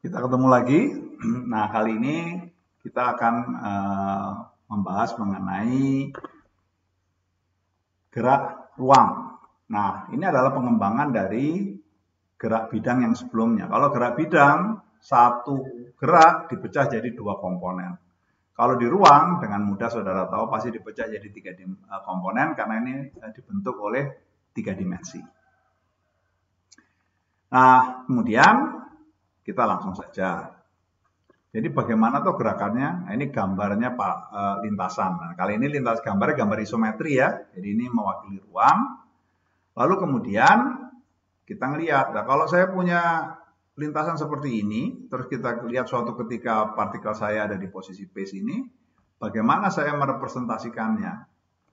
Kita ketemu lagi. Nah, kali ini kita akan membahas mengenai gerak ruang. Nah, ini adalah pengembangan dari gerak bidang yang sebelumnya. Kalau gerak bidang, satu gerak dipecah jadi dua komponen. Kalau di ruang, dengan mudah saudara tahu pasti dipecah jadi tiga komponen karena ini dibentuk oleh tiga dimensi. Nah, kemudian kita langsung saja. Jadi bagaimana tuh gerakannya? Nah, ini gambarnya Pak lintasan. Nah, kali ini gambar isometri ya. Jadi ini mewakili ruang. Lalu kemudian kita ngelihat. Nah, kalau saya punya lintasan seperti ini, terus kita lihat suatu ketika partikel saya ada di posisi P sini, bagaimana saya merepresentasikannya?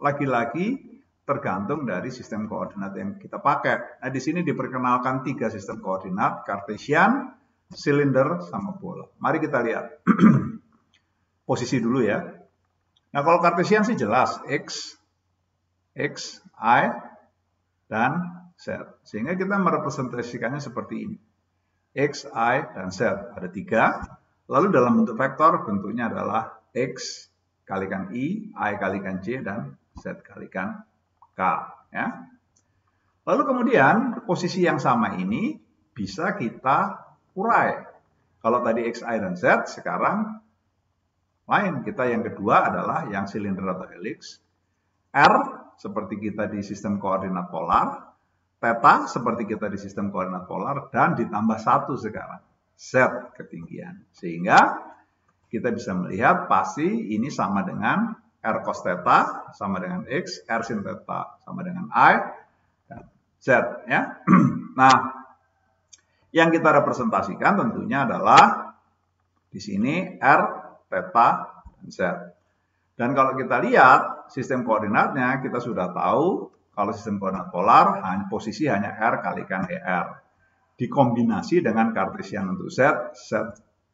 Lagi-lagi tergantung dari sistem koordinat yang kita pakai. Nah, di sini diperkenalkan tiga sistem koordinat, Cartesian, silinder, sama bola. Mari kita lihat. Posisi dulu ya. Nah, kalau Cartesian sih jelas. X, Y, dan Z. Sehingga kita merepresentasikannya seperti ini. X, Y, dan Z. Ada tiga. Lalu dalam bentuk vektor bentuknya adalah X kalikan I kalikan J, dan Z kalikan K. Ya. Lalu kemudian posisi yang sama ini bisa kita urai. Kalau tadi X, Y, dan Z, sekarang lain. Kita yang kedua adalah yang silinder atau helix. R seperti kita di sistem koordinat polar. Theta seperti kita di sistem koordinat polar. Dan ditambah satu sekarang. Z ketinggian. Sehingga kita bisa melihat pasti ini sama dengan R cos theta sama dengan X, R sin theta sama dengan I, dan Z. Ya. Nah, yang kita representasikan tentunya adalah di sini R, theta, dan Z. Dan kalau kita lihat sistem koordinatnya, kita sudah tahu kalau sistem koordinat polar posisi hanya R kalikan ER. Dikombinasi dengan Cartesian untuk Z,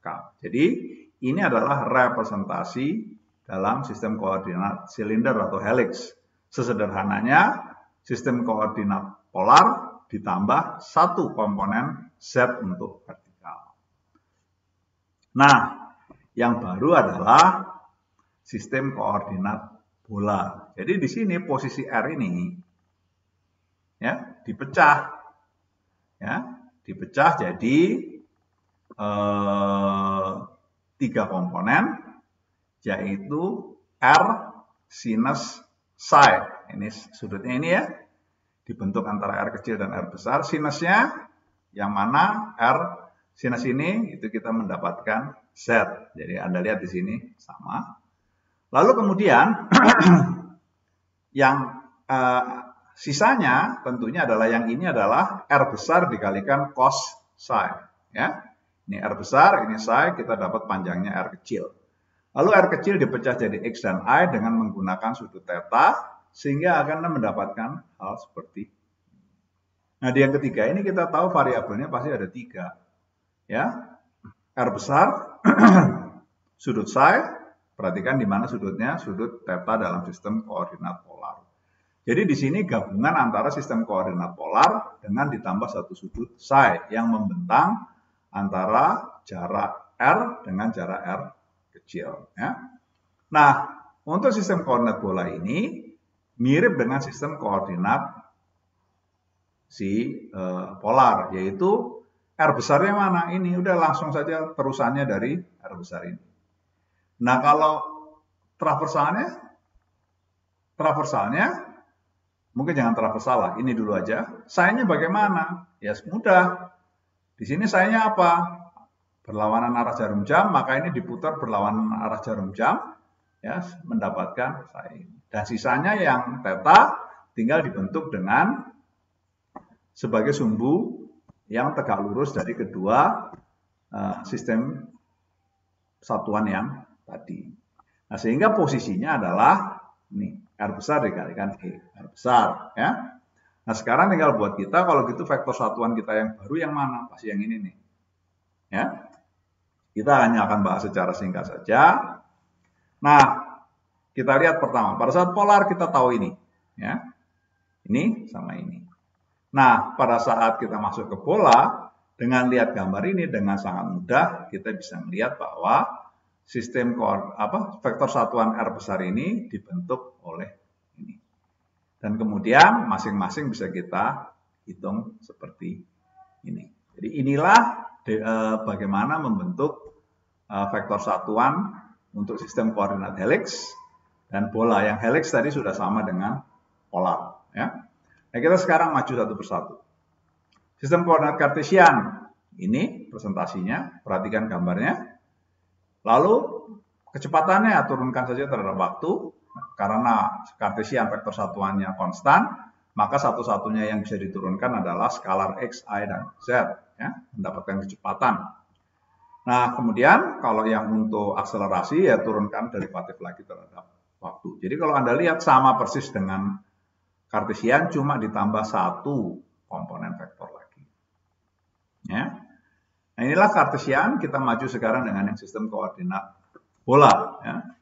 K. Jadi ini adalah representasi dalam sistem koordinat silinder atau helix. Sesederhananya sistem koordinat polar ditambah satu komponen Z untuk vertikal. Nah, yang baru adalah sistem koordinat bola. Jadi di sini posisi R ini ya dipecah, ya dipecah jadi tiga komponen, yaitu R sinus psi. Ini sudutnya ini ya, dibentuk antara R kecil dan R besar. Sinusnya yang mana R sinus ini itu kita mendapatkan Z. Jadi Anda lihat di sini sama. Lalu kemudian yang sisanya tentunya adalah yang ini adalah R besar dikalikan cos psi. Ya. Ini R besar, ini psi, kita dapat panjangnya R kecil. Lalu R kecil dipecah jadi X dan Y dengan menggunakan sudut theta, sehingga akan mendapatkan hal seperti ini. Nah, di yang ketiga ini kita tahu variabelnya pasti ada tiga. Ya, R besar, sudut psi, perhatikan di mana sudutnya, sudut theta dalam sistem koordinat polar. Jadi di sini gabungan antara sistem koordinat polar dengan ditambah satu sudut psi yang membentang antara jarak R dengan jarak R kecil. Ya. Nah, untuk sistem koordinat bola ini mirip dengan sistem koordinat si polar, yaitu R besarnya mana? Ini udah langsung saja terusannya dari R besar ini. Nah, kalau traversalnya mungkin jangan traversal lah, ini dulu aja. Psi-nya bagaimana? Ya mudah. Di sini psi-nya apa? Berlawanan arah jarum jam, maka ini diputar berlawanan arah jarum jam, ya mendapatkan psi. Dan sisanya yang theta tinggal dibentuk dengan sebagai sumbu yang tegak lurus dari kedua sistem satuan yang tadi. Nah, sehingga posisinya adalah ini R besar dikalikan E, R besar, ya. Nah, sekarang tinggal buat kita, kalau gitu vektor satuan kita yang baru yang mana? Pasti yang ini nih. Ya. Kita hanya akan bahas secara singkat saja. Nah, kita lihat pertama, pada saat polar kita tahu ini, ya. Ini sama ini. Nah, pada saat kita masuk ke bola, dengan lihat gambar ini dengan sangat mudah kita bisa melihat bahwa sistem vektor satuan R besar ini dibentuk oleh ini. Dan kemudian masing-masing bisa kita hitung seperti ini. Jadi inilah bagaimana membentuk vektor satuan untuk sistem koordinat helix dan bola. Yang helix tadi sudah sama dengan polar. Ya. Nah, kita sekarang maju satu persatu. Sistem koordinat kartesian, ini presentasinya, perhatikan gambarnya. Lalu kecepatannya turunkan saja terhadap waktu, karena kartesian vektor satuannya konstan, maka satu-satunya yang bisa diturunkan adalah skalar X, Y, dan Z, ya, mendapatkan kecepatan. Nah, kemudian kalau yang untuk akselerasi, ya turunkan derivatif lagi terhadap waktu. Jadi kalau Anda lihat sama persis dengan kartesian, cuma ditambah satu komponen vektor lagi. Ya. Nah, inilah kartesian, kita maju sekarang dengan yang sistem koordinat bola. Ya.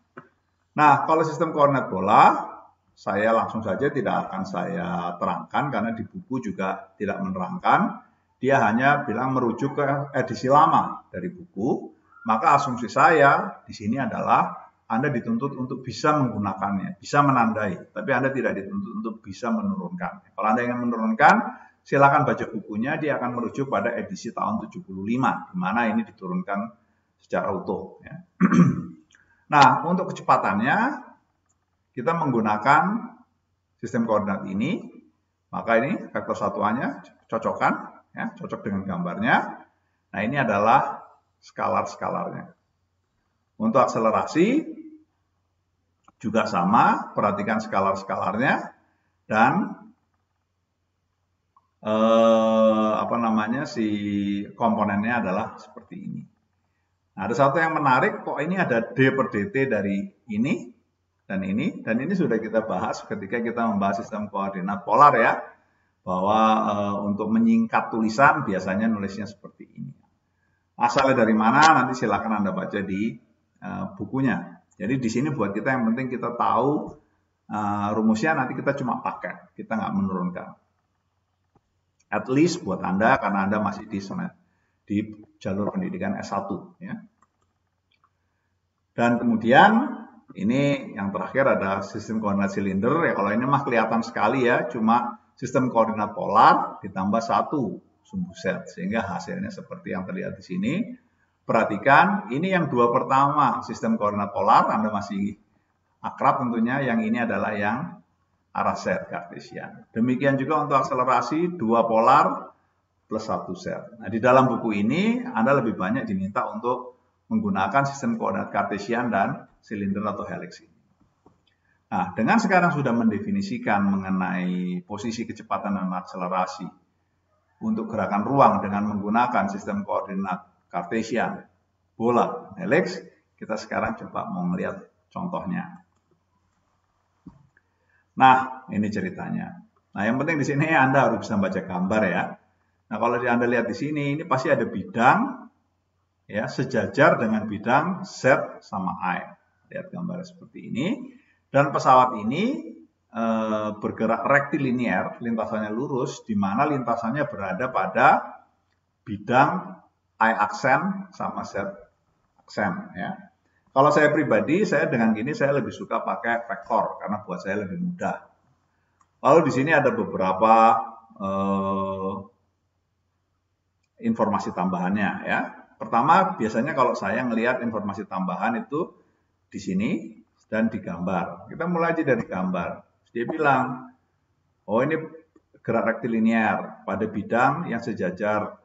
Nah, kalau sistem koordinat bola, saya langsung saja tidak akan saya terangkan, karena di buku juga tidak menerangkan. Dia hanya bilang merujuk ke edisi lama dari buku. Maka asumsi saya di sini adalah Anda dituntut untuk bisa menggunakannya, bisa menandai. Tapi Anda tidak dituntut untuk bisa menurunkan. Kalau Anda ingin menurunkan, silakan baca bukunya, dia akan merujuk pada edisi tahun 75, di mana ini diturunkan secara utuh. Ya. Nah, untuk kecepatannya, kita menggunakan sistem koordinat ini, maka ini vektor satuannya cocokkan, ya, cocok dengan gambarnya. Nah, ini adalah skalar-skalarnya. Untuk akselerasi, juga sama, perhatikan skalar-skalarnya, dan si komponennya adalah seperti ini. Nah, ada satu yang menarik, kok ini ada D per dt dari ini dan ini sudah kita bahas ketika kita membahas sistem koordinat polar, ya, bahwa untuk menyingkat tulisan biasanya nulisnya seperti ini. Asalnya dari mana nanti silakan Anda baca di bukunya. Jadi di sini buat kita yang penting kita tahu rumusnya, nanti kita cuma pakai, kita nggak menurunkan. At least buat Anda, karena Anda masih di jalur pendidikan S1. Ya. Dan kemudian, ini yang terakhir ada sistem koordinat silinder. Ya, kalau ini mah kelihatan sekali, ya, cuma sistem koordinat polar ditambah satu sumbu set, sehingga hasilnya seperti yang terlihat di sini. Perhatikan, ini yang dua pertama, sistem koordinat polar, Anda masih akrab tentunya, yang ini adalah yang arah set kartesian. Demikian juga untuk akselerasi, dua polar plus satu set. Nah, di dalam buku ini Anda lebih banyak diminta untuk menggunakan sistem koordinat kartesian dan silinder atau helix ini. Nah, dengan sekarang sudah mendefinisikan mengenai posisi kecepatan dan akselerasi untuk gerakan ruang dengan menggunakan sistem koordinat kartesian, bola, helix, kita sekarang coba mau melihat contohnya. Nah, ini ceritanya. Nah, yang penting di sini Anda harus bisa baca gambar, ya. Nah, kalau Anda lihat di sini, ini pasti ada bidang, ya, sejajar dengan bidang Z sama I. Lihat gambarnya seperti ini. Dan pesawat ini bergerak rektilinear, lintasannya lurus, di mana lintasannya berada pada bidang I aksen sama Z aksen, ya. Kalau saya pribadi, saya dengan gini saya lebih suka pakai vektor karena buat saya lebih mudah. Lalu di sini ada beberapa informasi tambahannya, ya. Pertama, biasanya kalau saya ngelihat informasi tambahan itu di sini dan di gambar. Kita mulai aja dari gambar. Dia bilang, oh ini gerak rektilinear pada bidang yang sejajar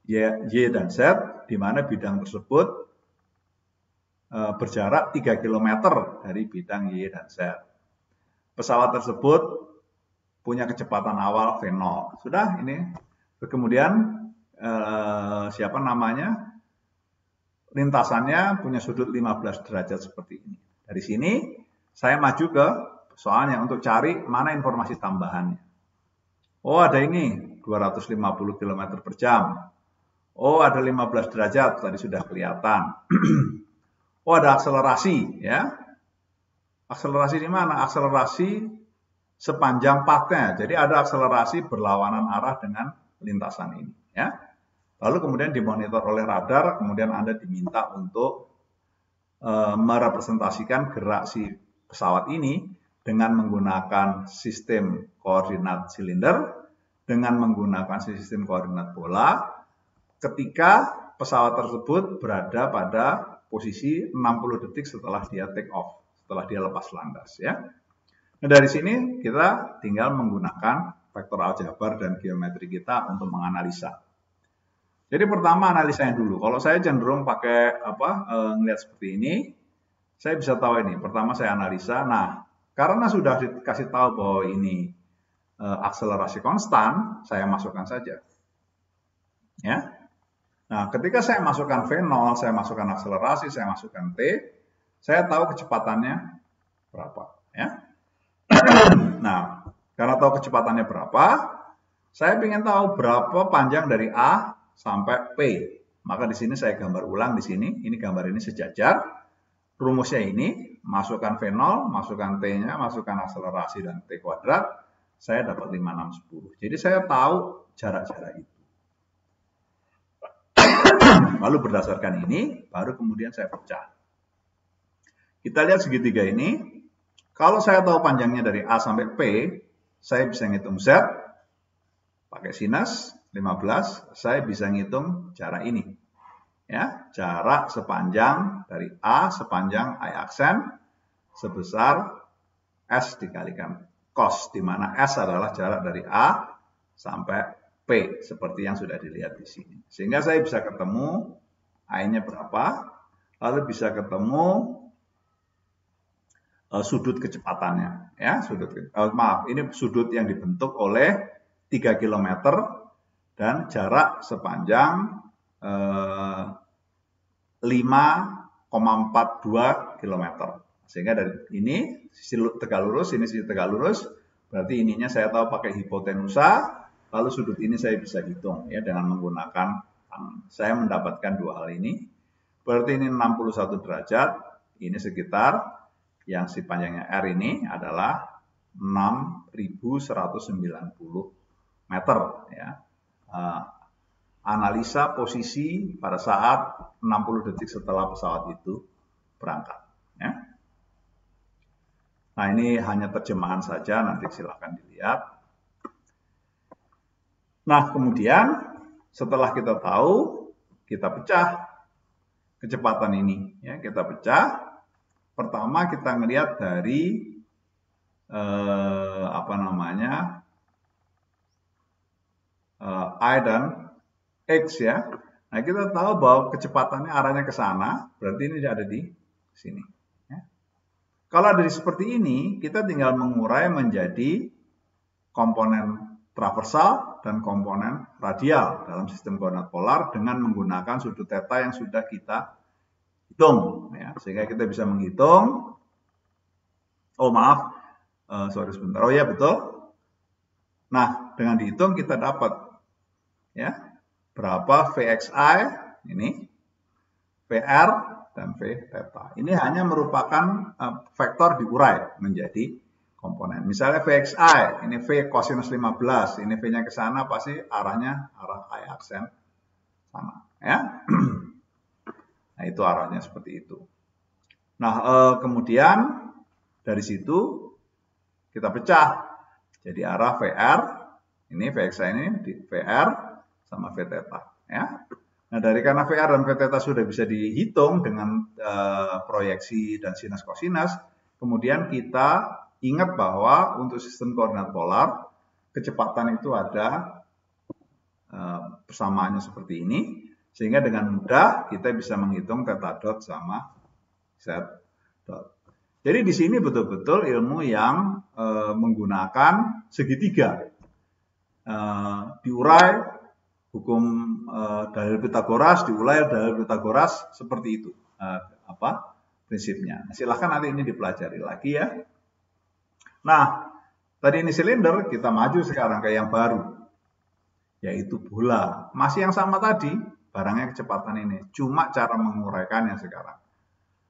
Y dan Z, di mana bidang tersebut berjarak 3 km dari bidang Y dan Z. Pesawat tersebut punya kecepatan awal V0. Sudah ini. Kemudian lintasannya punya sudut 15 derajat seperti ini. Dari sini saya maju ke soalnya untuk cari mana informasi tambahannya. Oh, ada ini 250 km per jam. Oh, ada 15 derajat, tadi sudah kelihatan. Oh, ada akselerasi, ya. Akselerasi di mana? Akselerasi sepanjang pathnya. Jadi ada akselerasi berlawanan arah dengan lintasan ini. ya. Lalu kemudian dimonitor oleh radar, kemudian Anda diminta untuk merepresentasikan gerak si pesawat ini dengan menggunakan sistem koordinat silinder, dengan menggunakan sistem koordinat bola, ketika pesawat tersebut berada pada posisi 60 detik setelah dia take off, setelah dia lepas landas, ya. Nah, dari sini kita tinggal menggunakan vektor aljabar dan geometri kita untuk menganalisa. Jadi pertama analisanya dulu. Kalau saya cenderung pakai ngelihat seperti ini, saya bisa tahu ini. Pertama saya analisa. Nah, karena sudah dikasih tahu bahwa ini akselerasi konstan, saya masukkan saja. Ya. Nah, ketika saya masukkan V0, saya masukkan akselerasi, saya masukkan T, saya tahu kecepatannya berapa. Ya. Nah, karena tahu kecepatannya berapa, saya ingin tahu berapa panjang dari A sampai P. Maka di sini saya gambar ulang di sini. Ini gambar ini sejajar. Rumusnya ini, masukkan V0, masukkan T-nya, masukkan akselerasi dan T kuadrat, saya dapat 5610. Jadi saya tahu jarak-jarak itu. Lalu berdasarkan ini, baru kemudian saya pecah. Kita lihat segitiga ini. Kalau saya tahu panjangnya dari A sampai P, saya bisa ngitung Z, pakai sinus 15, saya bisa ngitung jarak ini. Ya, jarak sepanjang dari A sepanjang I aksen sebesar S dikalikan cos, di mana S adalah jarak dari A sampai P, seperti yang sudah dilihat di sini. Sehingga saya bisa ketemu I-nya berapa, lalu bisa ketemu sudut kecepatannya. Ya, ini sudut yang dibentuk oleh 3 km dan jarak sepanjang 5,42 km. Sehingga dari ini sisi tegak lurus, ini sisi tegak lurus, berarti ininya saya tahu pakai hipotenusa, lalu sudut ini saya bisa hitung ya dengan menggunakan tangan. Saya mendapatkan dua hal ini. Berarti ini 61 derajat, ini sekitar yang si panjangnya R ini adalah 6.190 meter ya. Analisa posisi pada saat 60 detik setelah pesawat itu berangkat. Ya. Nah, ini hanya terjemahan saja, nanti silakan dilihat. Nah, kemudian setelah kita tahu, kita pecah kecepatan ini. Ya, kita pecah. Pertama kita ngelihat dari I dan X ya. Nah, kita tahu bahwa kecepatannya arahnya ke sana, berarti ini ada di sini. Ya. Kalau dari seperti ini, kita tinggal mengurai menjadi komponen traversal dan komponen radial dalam sistem koordinat polar dengan menggunakan sudut theta yang sudah kita hitung. Ya. Sehingga kita bisa menghitung, sorry sebentar, oh ya betul. Nah, dengan dihitung kita dapat ya berapa Vxi ini, Vr dan V theta. Ini hanya merupakan vektor diurai menjadi komponen. Misalnya Vxi, ini V kosinus 15, ini V-nya ke sana pasti arahnya arah I aksen sana, ya. Nah, itu arahnya seperti itu. Nah, kemudian dari situ kita pecah. Jadi arah VR, ini Vxi ini di VR sama V theta. Ya. Nah, karena VR dan V theta sudah bisa dihitung dengan proyeksi dan sinus kosinus, kemudian kita ingat bahwa untuk sistem koordinat polar, kecepatan itu ada persamaannya seperti ini, sehingga dengan mudah kita bisa menghitung theta dot sama Z dot. Jadi di sini betul-betul ilmu yang menggunakan segitiga, diurai hukum dalil Pitagoras, diurai dalil Pitagoras seperti itu, prinsipnya. Silahkan nanti ini dipelajari lagi ya. Nah, tadi ini silinder, kita maju sekarang ke yang baru, yaitu bola. Masih yang sama tadi, barangnya kecepatan ini, cuma cara menguraikannya sekarang.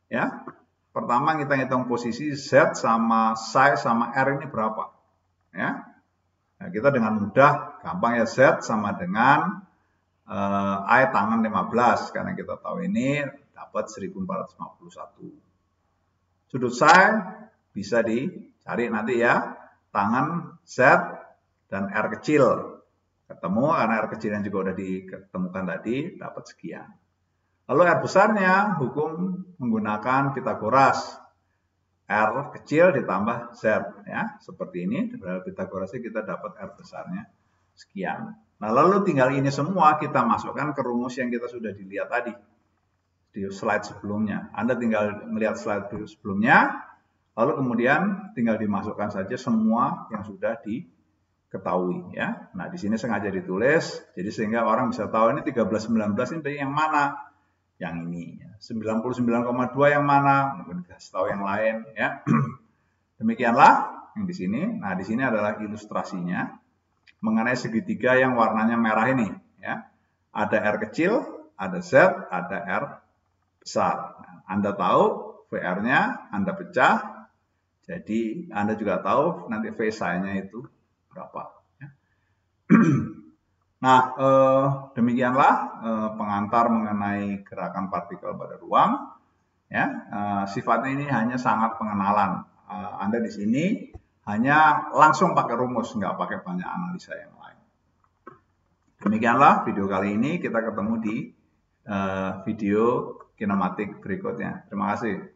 Ya, pertama kita hitung posisi Z sama psi sama R ini berapa. Ya, nah, kita dengan mudah, gampang ya, Z sama dengan I tangan 15 karena kita tahu ini dapat 1451. Sudut psi bisa dicari nanti ya, tangan Z dan R kecil ketemu karena R kecil yang juga udah ditemukan tadi dapat sekian. Lalu R besarnya hukum menggunakan Pitagoras. R kecil ditambah Z ya, seperti ini. Dari Pitagorasnya kita dapat R besarnya sekian. Nah, lalu tinggal ini semua kita masukkan ke rumus yang kita sudah dilihat tadi di slide sebelumnya. Anda tinggal melihat slide sebelumnya, lalu kemudian tinggal dimasukkan saja semua yang sudah diketahui ya. Nah, di sini sengaja ditulis jadi sehingga orang bisa tahu ini 1319 ini yang mana? Yang ini. 99,2 yang mana? Mungkin kasih tahu yang lain ya. Demikianlah yang di sini. Nah, di sini adalah ilustrasinya mengenai segitiga yang warnanya merah ini ya. Ada R kecil, ada Z, ada R besar. Anda tahu VR-nya, Anda pecah. Jadi Anda juga tahu nanti psi-nya itu berapa ya. Nah, demikianlah pengantar mengenai gerakan partikel pada ruang. Ya, sifatnya ini hanya sangat pengenalan. Anda di sini hanya langsung pakai rumus, nggak pakai banyak analisa yang lain. Demikianlah video kali ini. Kita ketemu di video kinematik berikutnya. Terima kasih.